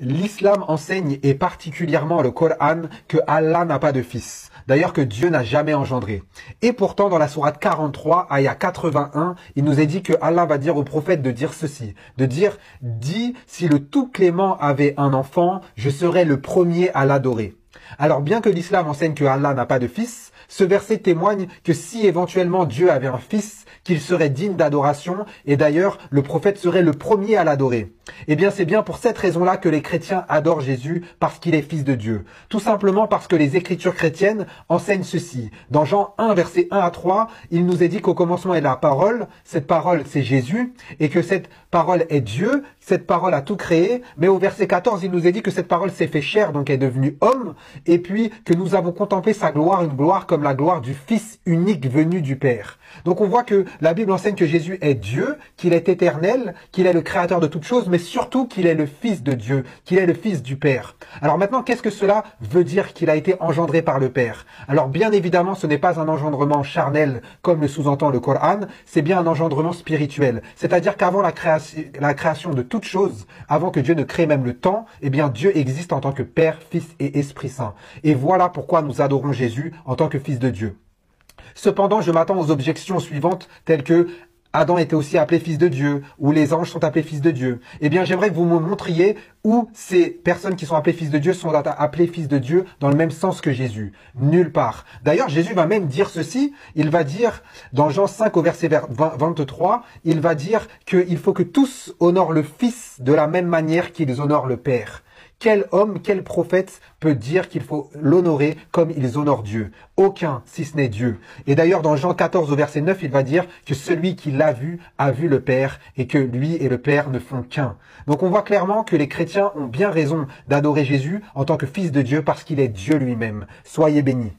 L'islam enseigne, et particulièrement le Coran, que Allah n'a pas de fils. D'ailleurs que Dieu n'a jamais engendré. Et pourtant, dans la sourate 43, ayah 81, il nous est dit que Allah va dire au prophète de dire ceci. De dire, dis, si le tout clément avait un enfant, je serais le premier à l'adorer. Alors bien que l'islam enseigne que Allah n'a pas de fils, ce verset témoigne que si éventuellement Dieu avait un fils, qu'il serait digne d'adoration, et d'ailleurs le prophète serait le premier à l'adorer. Eh bien c'est bien pour cette raison-là que les chrétiens adorent Jésus, parce qu'il est fils de Dieu. Tout simplement parce que les écritures chrétiennes enseignent ceci. Dans Jean 1, versets 1 à 3, il nous est dit qu'au commencement est la parole, cette parole c'est Jésus, et que cette parole est Dieu, cette parole a tout créé, mais au verset 14, il nous est dit que cette parole s'est fait chair, donc est devenue homme, et puis que nous avons contemplé sa gloire, une gloire comme la gloire du Fils unique venu du Père. Donc on voit que la Bible enseigne que Jésus est Dieu, qu'il est éternel, qu'il est le créateur de toutes choses, mais surtout qu'il est le Fils de Dieu, qu'il est le Fils du Père. Alors maintenant, qu'est-ce que cela veut dire qu'il a été engendré par le Père? Alors bien évidemment, ce n'est pas un engendrement charnel comme le sous-entend le Coran, c'est bien un engendrement spirituel. C'est-à-dire qu'avant la création de toutes choses, avant que Dieu ne crée même le temps, eh bien Dieu existe en tant que Père, Fils et Esprit Saint. Et voilà pourquoi nous adorons Jésus en tant que Fils de Dieu. Cependant, je m'attends aux objections suivantes, telles que Adam était aussi appelé fils de Dieu, ou les anges sont appelés fils de Dieu. Eh bien, j'aimerais que vous me montriez où ces personnes qui sont appelées fils de Dieu sont appelées fils de Dieu dans le même sens que Jésus. Nulle part. D'ailleurs, Jésus va même dire ceci. Il va dire, dans Jean 5 au verset 23, il va dire qu'il faut que tous honorent le Fils de la même manière qu'ils honorent le Père. Quel homme, quel prophète peut dire qu'il faut l'honorer comme ils honorent Dieu? Aucun, si ce n'est Dieu. Et d'ailleurs, dans Jean 14 au verset 9, il va dire que celui qui l'a vu a vu le Père et que lui et le Père ne font qu'un. Donc on voit clairement que les chrétiens ont bien raison d'adorer Jésus en tant que Fils de Dieu parce qu'il est Dieu lui-même. Soyez bénis.